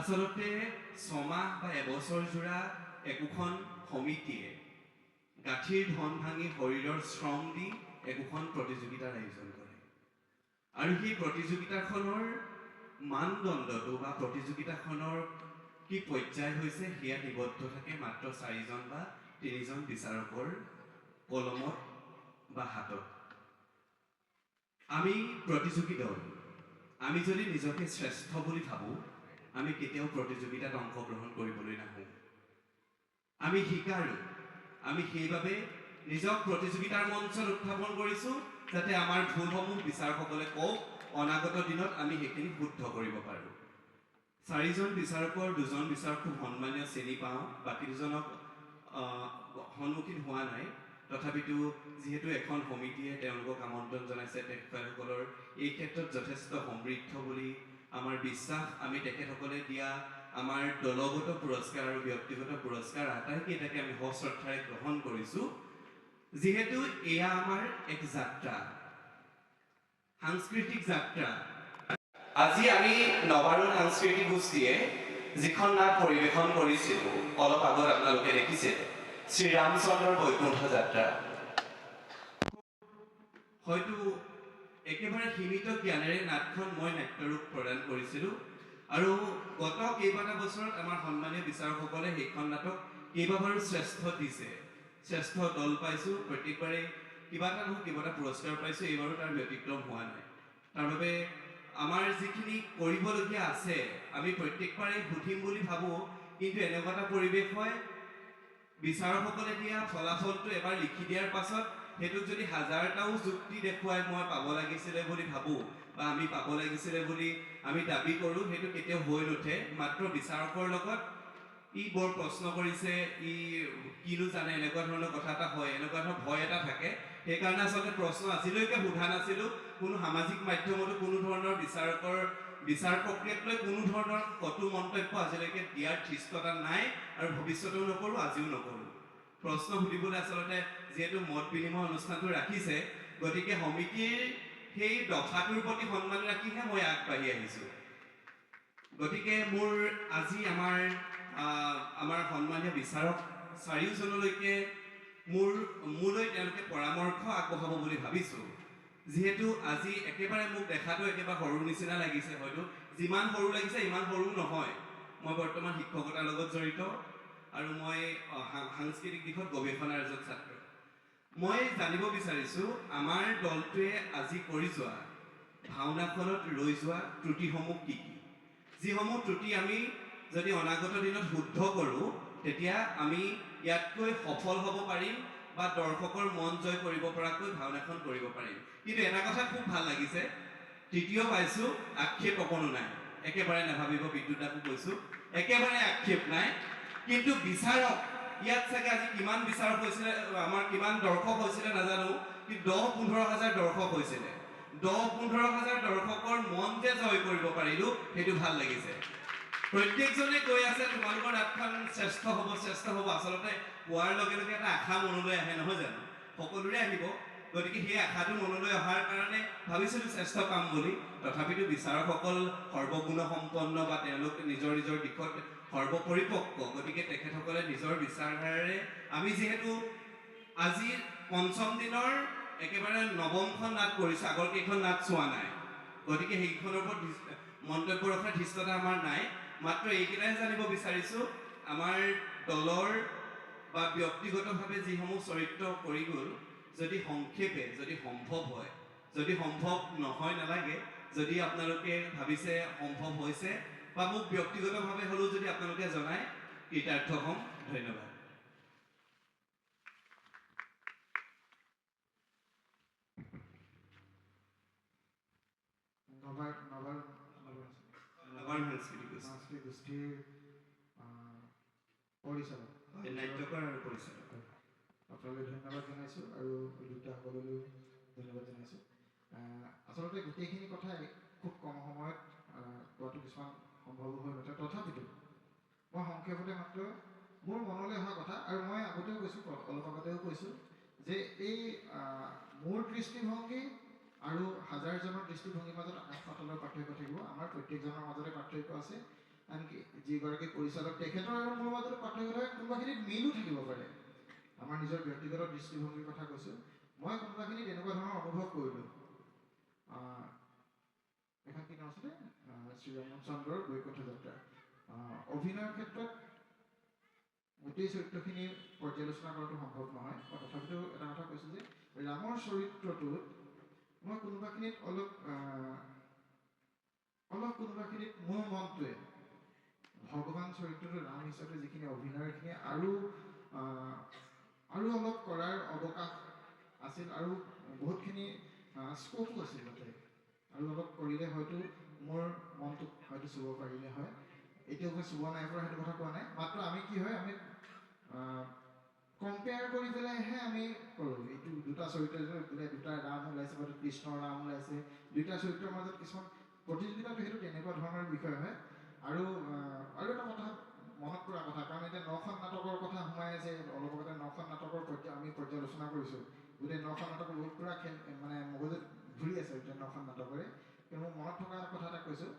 আচলতে ছমাহ বা এবছৰ জোৰা একোখন সমিতিয়ে গাঁঠিৰ ধন ভাঙি শৰীৰৰ শ্ৰম দি একোখন প্ৰতিযোগিতাৰ আয়োজন কৰে আৰু সেই প্ৰতিযোগিতাখনৰ মানদণ্ডটো বা প্ৰতিযোগিতাখনৰ কি পৰ্যায় হৈছে সেয়া নিবদ্ধ থাকে মাত্ৰ 4জন বা 3জন বিচাৰকৰ কলমত বা হাতত। আমি প্ৰতিযোগী দল, আমি যদি নিজকে শ্ৰেষ্ঠ বুলি ভাবোঁ, আমি কেতিয়াও প্ৰতিযোগিতাত অংশগ্ৰহণ কৰিবলৈ নাহোঁ। আমি শিকাৰো, আমি সেইবাবে নিজক প্ৰতিযোগিতাৰ মঞ্চত উত্থাপন কৰিছোঁ যাতে আমাৰ ভুলসমূহ বিচাৰকসকলে কওক, অনাগত দিনত আমি সেইখিনি শুদ্ধ কৰিব পাৰোঁ। 4জন বিচাৰকৰ 2জন বিচাৰক খুব সন্মানীয় চিনি পাওঁ, বাকী 2জনক সন্মুখীন হোৱা নাই। তথাপিতো যিহেতু এখন সমিতিয়ে তেওঁলোকক আমন্ত্ৰণ জনাইছে, তেখেতসকলৰ এই ক্ষেত্ৰত যথেষ্ট সমৃদ্ধ বুলি আমাৰ বিশ্বাস। আমি তেখেতসকলে দিয়া আমাৰ দলগত পুৰস্কাৰ আৰু ব্যক্তিগত পুৰস্কাৰ আটাইকেইটাকে আমি সশ্ৰদ্ধাৰে গ্ৰহণ কৰিছোঁ। যিহেতু এয়া আমাৰ এক যাত্ৰা, সাংস্কৃতিক যাত্ৰা। আজি আমি নৱাৰুণ সাংস্কৃতিক গোষ্ঠীয়ে যিখন নাট পৰিৱেশন কৰিছিলোঁ, অলপ আগত আপোনালোকে দেখিছে, শ্ৰীৰামচন্দ্ৰৰ বৈকুণ্ঠ যাত্ৰা। হয়তো একেবাৰে সীমিত জ্ঞানেৰে নাটখন মই নাট্যৰূপ প্ৰদান কৰিছিলোঁ আৰু গত কেইবাটা বছৰত আমাৰ সন্মানীয় বিচাৰকসকলে সেইখন নাটক কেইবাবাৰো শ্ৰেষ্ঠ দিছে, শ্ৰেষ্ঠ দল পাইছোঁ, প্ৰত্যেকবাৰে কিবা এটা নহয় কিবা এটা পুৰস্কাৰ পাইছোঁ। এইবাৰো তাৰ ব্যতিক্ৰম হোৱা নাই। তাৰ বাবে আমাৰ যিখিনি কৰিবলগীয়া আছে আমি প্ৰত্যেকবাৰে সুধিম বুলি ভাবোঁ, কিন্তু এনেকুৱা এটা পৰিৱেশ হয়, বিচাৰকসকলে দিয়া ফলাফলটো এবাৰ লিখি দিয়াৰ পাছত সেইটোক যদি 1000টাও যুক্তি দেখুৱাই মই পাব লাগিছিলে বুলি ভাবোঁ বা আমি পাব লাগিছিলে বুলি আমি দাবী কৰোঁ, সেইটো কেতিয়াও হৈ নুঠে। মাত্ৰ বিচাৰকৰ লগত ই বৰ প্ৰশ্ন কৰিছে, ই কিনো জানে, এনেকুৱা ধৰণৰ কথা এটা হয়, এনেকুৱা ধৰণৰ ভয় এটা থাকে। সেইকাৰণে আচলতে প্ৰশ্ন আজিলৈকে সোধা নাছিলোঁ। কোনো সামাজিক মাধ্যমতো কোনো ধৰণৰ বিচাৰ প্ৰক্ৰিয়াক লৈ কোনো ধৰণৰ কটু মন্তব্য আজিলৈকে দিয়াৰ ধৃষ্টতা নাই আৰু ভৱিষ্যতেও নকৰোঁ, আজিও নকৰোঁ। প্ৰশ্ন সুধিবলৈ আচলতে যিহেতু মত বিনিময় অনুষ্ঠানটো ৰাখিছে, গতিকে সমিতিৰ সেই দফাটোৰ প্ৰতি সন্মান ৰাখিহে মই আগবাঢ়ি আহিছোঁ। গতিকে মোৰ আজি আমাৰ সন্মানীয় বিচাৰক 4জনলৈকে মোলৈ তেওঁলোকে পৰামৰ্শ আগবঢ়াব বুলি ভাবিছোঁ। যিহেতু আজি একেবাৰে মোক দেখাটো একেবাৰে সৰুৰ নিচিনা লাগিছে, হয়তো যিমান সৰু লাগিছে ইমান সৰু নহয়। মই বৰ্তমান শিক্ষকতাৰ লগত জড়িত আৰু মই সাংস্কৃতিক দিশত গৱেষণাৰ এজন ছাত্ৰ। মই জানিব বিচাৰিছোঁ আমাৰ দলটোৱে আজি কৰি যোৱা ভাওনাখনত ৰৈ যোৱা ত্ৰুটিসমূহ কি কি, যিসমূহ ত্ৰুটি আমি যদি অনাগত দিনত শুদ্ধ কৰোঁ তেতিয়া আমি ইয়াতকৈ সফল হ'ব পাৰিম বা দৰ্শকৰ মন জয় কৰিব পৰাকৈ ভাওনাখন কৰিব পাৰিম। কিন্তু এটা কথা খুব ভাল লাগিছে, তৃতীয় পাইছোঁ, আক্ষেপ অকণো নাই, একেবাৰে নাভাবিব, বিদ্যুতাকো কৈছোঁ, একেবাৰে আক্ষেপ নাই। কিন্তু বিচাৰক ইয়াত চাগে আজি কিমান বিচাৰক হৈছিলে, আমাৰ কিমান দৰ্শক হৈছিলে নাজানো, কিন্তু 10-15 হাজাৰ দৰ্শক হৈছিলে। 10-15 হাজাৰ দৰ্শকৰ মন যে জয় কৰিব পাৰিলোঁ, সেইটো ভাল লাগিছে। প্ৰত্যেকজনে কৈ আছে তোমালোকৰ নাটখন শ্ৰেষ্ঠ হ'ব, শ্ৰেষ্ঠ হ'ব। আচলতে কোৱাৰ লগে লগে এটা আশা মনলৈ আহে, নহয় জানো? সকলোৰে আহিব। গতিকে সেই আশাটো মনলৈ অহাৰ কাৰণে ভাবিছিলোঁ শ্ৰেষ্ঠ পাম বুলি। তথাপিতো বিচাৰকসকল সৰ্বগুণসম্পন্ন বা তেওঁলোক নিজৰ নিজৰ দিশত সৰ্বপৰিপক্ক, গতিকে তেখেতসকলে নিজৰ বিচাৰধাৰাৰে, আমি যিহেতু আজি 5ম দিনৰ একেবাৰে 9মখন নাট কৰিছোঁ, আগৰ কেইখন নাট চোৱা নাই, গতিকে সেইখনৰ ওপৰত মন্তব্য ৰখাৰ ধৃষ্টতা আমাৰ নাই। মাত্ৰ এইকেইটাই জানিব বিচাৰিছোঁ, আমাৰ দলৰ বা ব্যক্তিগতভাৱে যিসমূহ চৰিত্ৰ কৰি গ'ল, যদি সংক্ষেপে, যদি সম্ভৱ হয়, যদি সম্ভৱ নহয় নালাগে, যদি আপোনালোকে ভাবিছে সম্ভৱ হৈছে বা মোক ব্যক্তিগতভাৱে হ'লেও যদি আপোনালোকে জনায়, কৃতাৰ্থ হ'ম। ধন্যবাদ। সাংস্কৃতিক গোষ্ঠীৰ পৰিচালক, নাট্যকাৰ আৰু পৰিচালক আপোনালৈ ধন্যবাদ জনাইছোঁ আৰু দুয়োটাসকললৈও ধন্যবাদ জনাইছোঁ। আচলতে গোটেইখিনি কথাই খুব কম সময়ত কোৱাটো কিছুমান সম্ভৱ হৈ নুঠে, তথাপিতো মই সংক্ষেপতে মাত্ৰ মোৰ মনলৈ অহা কথা, আৰু মই আগতেও কৈছোঁ, অলপ আগতেও কৈছোঁ যে এই মোৰ দৃষ্টিভংগী আৰু হাজাৰজনৰ দৃষ্টিভংগীৰ মাজত আকাশ পাতালৰ পাৰ্থক্য থাকিব। আমাৰ প্ৰত্যেকজনৰ মাজতে পাৰ্থক্য আছে আনকি যিগৰাকী পৰিচালক তেখেতৰ আৰু মোৰ মাজত পাৰ্থক্য থাকে, কোনোবাখিনিত মিলো থাকিব পাৰে। আমাৰ নিজৰ ব্যক্তিগত দৃষ্টিভংগীৰ কথা কৈছোঁ, মই কোনোবাখিনিত এনেকুৱা ধৰণৰ অনুভৱ কৰিলোঁ। এখন কি নাম আছিলে, শ্ৰীৰামচন্দ্ৰৰ বৈকুণ্ঠ যাত্ৰা। অভিনয়ৰ ক্ষেত্ৰত গোটেই চৰিত্ৰখিনি পৰ্যালোচনা কৰাটো সম্ভৱ নহয়। মই তথাপিতো এটা কথা কৈছোঁ যে ৰামৰ চৰিত্ৰটোত মই কোনোবাখিনিত অলপ কোনোবাখিনিত মোৰ মনটোৱে ভগৱান চৰিত্ৰটো ৰাম হিচাপে যিখিনি অভিনয়খিনি আৰু অলপ কৰাৰ অৱকাশ আছিল, আৰু বহুতখিনি স্কোপো আছিল তাতে, আৰু অলপ কৰিলে হয়তো মোৰ মনটোক হয়তো চুব পাৰিলে হয়। এতিয়াও চুব নাই পৰা সেইটো কথা কোৱা নাই, মাত্ৰ আমি কি হয়, আমি কম্পেয়াৰ কৰি পেলাইহে আমি কৰোঁ। এইটো দুটা চৰিত্ৰ বোলে দুটা ৰাম ওলাইছে বা কৃষ্ণৰ ৰাম ওলাইছে, দুটা চৰিত্ৰৰ মাজত কিছুমান প্ৰতিযোগিতাটো সেইটো তেনেকুৱা ধৰণৰ বিষয় হয়। আৰু এটা কথা মনত পৰা কথা, কাৰণ এতিয়া 9খন নাটকৰ কথা সোমাই আছে, অলপ আগতে 9খন নাটকৰ আমি পৰ্যালোচনা কৰিছোঁ। গোটেই 9খন নাটকৰ বহুত পুৰা মানে মগজুত ঘূৰি আছে গোটেই 9খন নাটকৰে। কিন্তু মোৰ মনত থকা কথা এটা কৈছোঁ,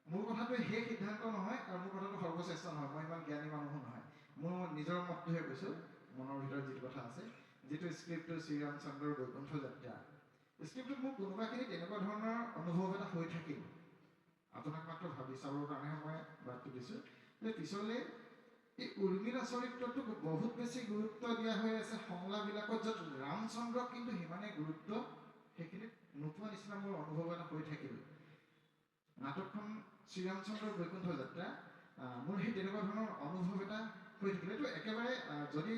মোৰ কথাটোৱে সেই সিদ্ধান্ত নহয় আৰু মোৰ কথাটো সৰ্বশ্ৰেষ্ঠ নহয়, মই ইমান জ্ঞানী মানুহো নহয়, মোৰ নিজৰ মতটোহে কৈছোঁ, মনৰ ভিতৰত যিটো কথা আছে। যিটো স্ক্ৰিপ্টটো শ্ৰীৰামচন্দ্ৰৰ বৈকুণ্ঠ যাত্ৰা, স্ক্ৰিপ্টটোত মোৰ কোনোবাখিনি তেনেকুৱা ধৰণৰ অনুভৱ এটা হৈ থাকিল। আপোনাক মাত্ৰ ভাবি চাবৰ কাৰণেহে মই বাটটো দিছোঁ যে পিছলৈ এই উৰ্মিলা চৰিত্ৰটোক বহুত বেছি গুৰুত্ব দিয়া হৈ আছে সংলাপবিলাকত, য'ত ৰামচন্দ্ৰক কিন্তু সিমানে গুৰুত্ব সেইখিনিত নোপোৱা নিচিনা মোৰ অনুভৱ এটা হৈ থাকিল। নাটকখন শ্ৰীৰামচন্দ্ৰৰ বৈকুণ্ঠ যাত্ৰা, মোৰ সেই তেনেকুৱা ধৰণৰ অনুভৱ এটা হৈ থাকিল। এইটো একেবাৰে যদি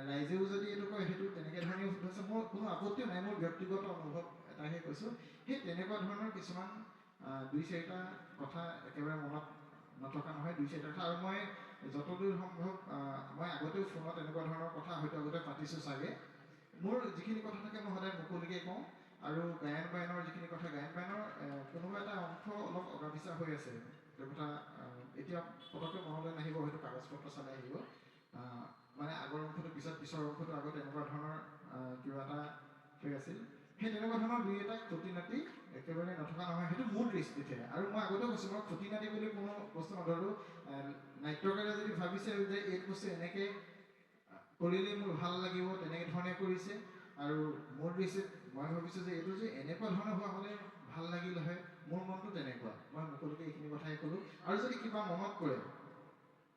ৰাইজেও যদি এইটো কয় সেইটো তেনেকৈ ধৰণেও হৈছে, মোৰ কোনো আপত্তি নাই, মোৰ ব্যক্তিগত অনুভৱ এটাহে কৈছোঁ। সেই তেনেকুৱা ধৰণৰ কিছুমান 2-4টা কথা একেবাৰে মনত নথকা নহয়, 2-4টা কথা। আৰু মই যতদূৰ সম্ভৱ মই আগতেও ফোনত এনেকুৱা ধৰণৰ কথা হয়তো আগতে পাতিছোঁ চাগে, মোৰ যিখিনি কথা থাকে মই সদায় মুকলিকৈ কওঁ। আৰু গায়ন বায়নৰ যিখিনি কথা, গায়ন বায়নৰ কোনোবা এটা অংশ অলপ অগাপিছা হৈ আছে, সেইটো কথা এতিয়া পটককৈ মনলৈ নাহিব, হয়তো কাগজ পত্ৰ চালে আহিব। মানে আগৰ অংশটো পিছৰ অংশটো আগত এনেকুৱা ধৰণৰ কিবা এটা হৈ আছিল। সেই তেনেকুৱা ধৰণৰ 2-এটা খুটি নাটি একেবাৰে নথকা নহয়, সেইটো মোৰ দৃষ্টিতহে। আৰু মই আগতেও কৈছোঁ, মই খুটি নাটি বুলি কোনো বস্তু নধৰোঁ। নাট্যকাৰে যদি ভাবিছে যে এই বস্তু এনেকৈ কৰিলেই মোৰ ভাল লাগিব, তেনেকৈ ধৰণে কৰিছে। আৰু মোৰ দৃষ্টিত মই ভাবিছোঁ যে এইটো যে এনেকুৱা ধৰণৰ হোৱা হ'লে ভাল লাগিল হয়, মোৰ মনটো তেনেকুৱা। মই মুকলিকৈ এইখিনি কথাই ক'লোঁ। আৰু যদি কিবা মনত পৰে,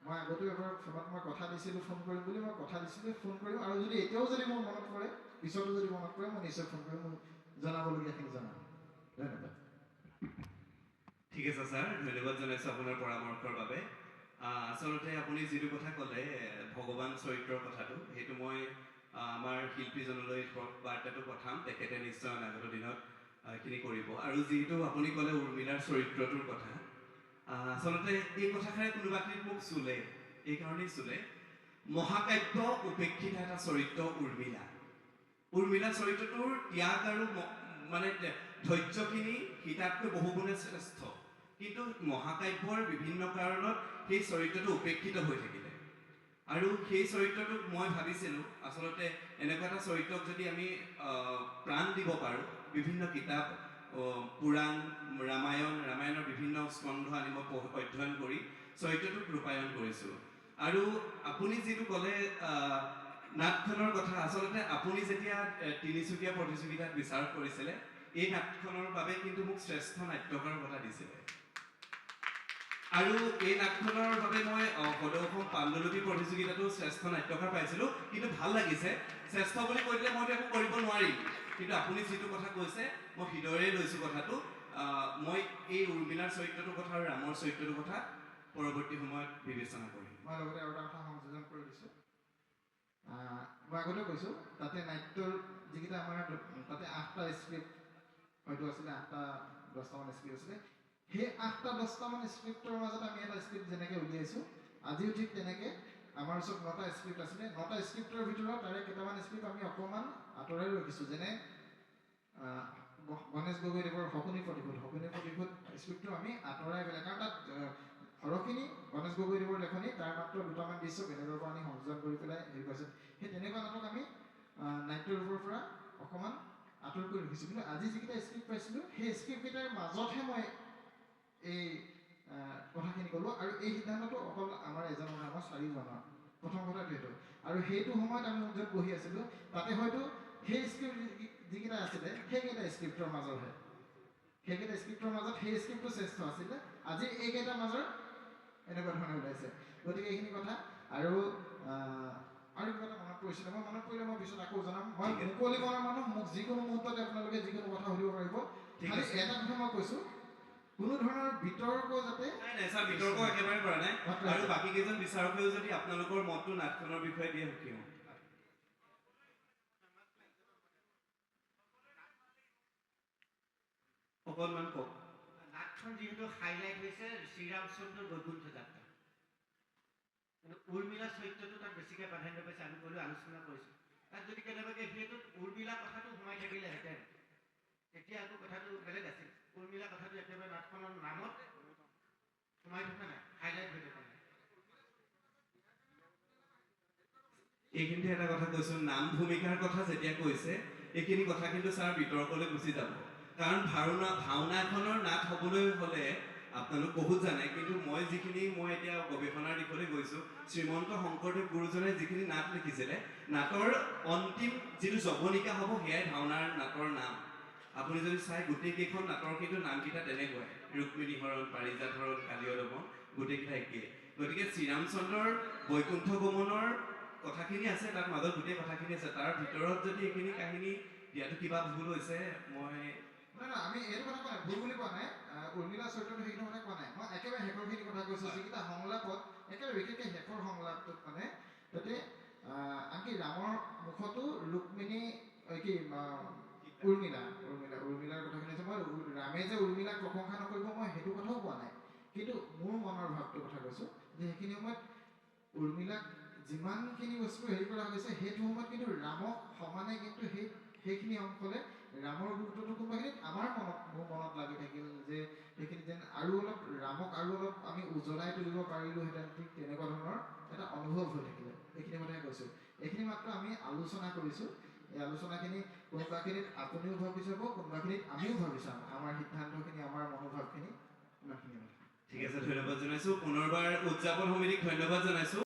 মই আগতেও এবাৰ ফোনত মই কথা দিছিলোঁ ফোন কৰিম বুলি, মই কথা দিছিলোঁ ফোন কৰিম। আৰু যদি এতিয়াও যদি মোৰ মনত পৰে, পিছতো যদি মনত পৰে, মই নিশ্চয় ফোন কৰিম, মোৰ জনাবলগীয়াখিনি জনাম। ধন্যবাদ। ঠিক আছে ছাৰ, ধন্যবাদ জনাইছোঁ আপোনাৰ পৰামৰ্শৰ বাবে। আচলতে আপুনি যিটো কথা ক'লে ভগৱান চৰিত্ৰৰ কথাটো, সেইটো মই আমাৰ শিল্পীজনলৈ বাৰ্তাটো পঠাম, তেখেতে নিশ্চয় অনাগত দিনত এইখিনি কৰিব। আৰু যিহেতু আপুনি ক'লে উৰ্মিলাৰ চৰিত্ৰটোৰ কথা, আচলতে এই কথাষাৰে কোনোবাখিনিত মোক চুলে, এইকাৰণেই চুলে, মহাকাব্য উপেক্ষিত এটা চৰিত্ৰ উৰ্মিলা। উৰ্মিলা চৰিত্ৰটোৰ ত্যাগ আৰু মানে ধৈৰ্যখিনি সীতাতকৈ বহুগুণে শ্ৰেষ্ঠ, কিন্তু মহাকাব্যৰ বিভিন্ন কাৰণত সেই চৰিত্ৰটো উপেক্ষিত হৈ থাকিলে। আৰু সেই চৰিত্ৰটোক মই ভাবিছিলোঁ আচলতে এনেকুৱা এটা চৰিত্ৰক যদি আমি প্ৰাণ দিব পাৰোঁ, বিভিন্ন কিতাপ, পুৰাণ, ৰামায়ণৰ বিভিন্ন স্কন্ধ আনি মই অধ্যয়ন কৰি চৰিত্ৰটোক ৰূপায়ণ কৰিছোঁ। আৰু আপুনি যিটো ক'লে নাটখনৰ কথা, আচলতে আপুনি যেতিয়া তিনিচুকীয়া প্ৰতিযোগিতাত বিচাৰক কৰিছিলে, এই নাটখনৰ বাবে কিন্তু মোক শ্ৰেষ্ঠ নাট্যকাৰৰ বঁটা দিছিলে। আৰু এই নাটখনৰ বাবে মই সদৌ অসম পাণ্ডুলিপি প্ৰতিযোগিতাতো শ্ৰেষ্ঠ নাট্যকাৰ পাইছিলোঁ। কিন্তু ভাল লাগিছে, শ্ৰেষ্ঠ বুলি কৈ দিলে মইতো একো কৰিব নোৱাৰিম, কিন্তু আপুনি যিটো কথা কৈছে মই হৃদয়ৰে লৈছোঁ কথাটো। মই এই উৰ্মিলাৰ চৰিত্ৰটোৰ কথা আৰু ৰামৰ চৰিত্ৰটোৰ কথা পৰৱৰ্তী সময়ত বিবেচনা কৰিম। মই লগতে আৰু এটা কথা সংযোজন কৰি দিছোঁ। মই আগতে কৈছোঁ, তাতে নাট্যৰ যিকেইটা আমাৰ তাতে 8টা স্ক্ৰিপ্ট হয়তো আছিলে, 8টা-10টামান স্ক্ৰিপ্ট আছিলে। সেই 8টা-10টামান স্ক্ৰিপ্টৰ মাজত আমি এটা স্ক্ৰিপ্ট যেনেকৈ উলিয়াইছোঁ, আজিও ঠিক তেনেকৈ আমাৰ ওচৰত 9টা স্ক্ৰিপ্ট আছিলে। 9টা স্ক্ৰিপ্টৰ ভিতৰত তাৰে কেইটামান স্ক্ৰিপ্ট আমি অকণমান আঁতৰাই ৰাখিছোঁ, যেনে গণেশ গগৈদেৱৰ শকুনি প্ৰতিশোধ স্ক্ৰিপ্টটো আমি আঁতৰাই পেলাই, কাৰণ তাত সৰহখিনি গণেশ গগৈদেৱৰ লেখনি, তাৰ মাত্ৰ 2টামান দৃশ্য বেলেগৰ পৰা আমি সংযোজন কৰি পেলাই হেৰি কৰিছোঁ। সেই তেনেকুৱা নাটক আমি নাট্যৰ ৰূপৰ পৰা অকণমান আঁতৰ কৰি ৰাখিছোঁ। কিন্তু আজি যিকেইটা স্ক্ৰিপ্ট পাইছিলোঁ, সেই স্ক্ৰিপ্টকেইটাৰ মাজতহে মই এই চাৰি জনৰ প্ৰথম কথাটো এইটো আৰু সেইটো সময়ত আমি য'ত বহি আছিলোঁ তাতে হয়তো সেই স্ক্ৰিপ্ট যিকেইটা আছিলে সেইকেইটা স্ক্ৰিপ্টৰ মাজৰহে সেইকেইটা স্ক্ৰিপ্টৰ মাজত সেই স্ক্ৰিপ্টটো শ্ৰেষ্ঠ আছিলে আজি এইকেইটাৰ মাজৰ এনেকুৱা ধৰণে ওলাইছে গতিকে এইখিনি কথা আৰু কিবা এটা মনত পৰিছিলে মই মনত পৰিলে মই পিছত আকৌ জনাম মই মুকলি মনৰ মানুহ মোক যিকোনো মুহূৰ্ততে আপোনালোকে যিকোনো কথা সুধিব পাৰিব খালি এটা কথা মই কৈছোঁ কোনো ধৰণৰ বিতৰ্ক যাতে নাই ছাৰ বিতৰ্ক একেবাৰে কৰা নাই আৰু বাকী কেইজন বিচাৰকেও যদি আপোনালোকৰ মতটো নাটখনৰ বিষয়ে দিয়ে সুখী হওঁ অকণমান কওক নাটখন যিহেতু হাইলাইট হৈছে শ্ৰীৰামচন্দ্ৰ বৈকুণ্ঠ যাত্ৰা কিন্তু উৰ্মিলা চৰিত্ৰটো তাত বেছিকৈ প্ৰাধান্য পাইছে আমি ক'লো আলোচনা কৰিছোঁ তাত যদি কেনেবাকৈ সেইটোত উৰ্মিলা কথাটো সোমাই থাকিলেহেঁতেন তেতিয়া আকৌ কথাটো বেলেগ আছিল উৰ্মিলা কথাটো একেবাৰে নাটখনৰ নামত সোমাই থকা নাই হাইলাইট হৈ থকা নাই এইখিনিতে এটা কথা কৈছোঁ নাম ভূমিকাৰ কথা যেতিয়া কৈছে এইখিনি কথা কিন্তু ছাৰ বিতৰ্কলৈ গুচি যাব কাৰণ ভাওনা এখনৰ নাট হ'বলৈ হ'লে আপোনালোক বহুত জানে কিন্তু মই এতিয়া গৱেষণাৰ দিশলৈ গৈছোঁ শ্ৰীমন্ত শংকৰদেৱ গুৰুজনে যিখিনি নাট লিখিছিলে নাটৰ অন্তিম যিটো জৱনিকা হ'ব সেয়াই ভাওনাৰ নাটৰ নাম আপুনি যদি চাই গোটেইকেইখন নাটৰ কিন্তু নামকেইটা তেনেকুৱাই ৰুক্মিণী হৰণ পাৰিজাত হৰণ কালীয় দমন গোটেইকেইটা একেই গতিকে শ্ৰীৰামচন্দ্ৰৰ বৈকুণ্ঠ গমনৰ কথাখিনি আছে তাত মাজত গোটেই কথাখিনি আছে তাৰ ভিতৰত যদি এইখিনি কাহিনী দিয়াটো কিবা ভুল হৈছে মই নাই আমি এইটো কথা কোৱা নাই ভুল বুলি কোৱা নাই উৰ্মিলা চৰিত্ৰটো সেইখিনি কথা কোৱা নাই মই একেবাৰে শেষৰখিনি কথা কৈছোঁ যিকেইটা সংলাপত একেবাৰে বিশেষকৈ শেষৰ সংলাপটোত মানে তাতে আনকি ৰামৰ মুখতো ৰুক্মিণী উৰ্মিলাৰ কথাখিনি আছে মই ৰামে যে উৰ্মিলাক প্ৰশংসা নকৰিব মই সেইটো কথাও কোৱা নাই কিন্তু মোৰ মনৰ ভাৱটোৰ কথা কৈছোঁ যে সেইখিনি সময়ত উৰ্মিলাক যিমানখিনি বস্তু হেৰি কৰা হৈছে সেইটো সময়ত কিন্তু ৰামক সমানে কিন্তু সেইখিনি অংশলৈ ৰামৰ গুৰুত্বটো কোনোবাখিনিত মোৰ মনত লাগি থাকিল যে সেইখিনি যেন আৰু অলপ ৰামক আৰু অলপ আমি উজ্বলাই তুলিব পাৰিলোঁহেঁতেন ঠিক তেনেকুৱা ধৰণৰ এটা অনুভৱ হৈ থাকিলে এইখিনি কথাই কৈছোঁ এইখিনি মাত্ৰ আমি আলোচনা কৰিছোঁ এই আলোচনাখিনি কোনোবাখিনিত আপুনিও ভাবি চাব কোনোবাখিনিত আমিও ভাবি চাম আমাৰ সিদ্ধান্তখিনি আমাৰ মনোভাৱখিনি ইমানখিনি কথা ঠিক আছে ধন্যবাদ জনাইছোঁ পুনৰবাৰ উদযাপন সমিতিক ধন্যবাদ জনাইছোঁ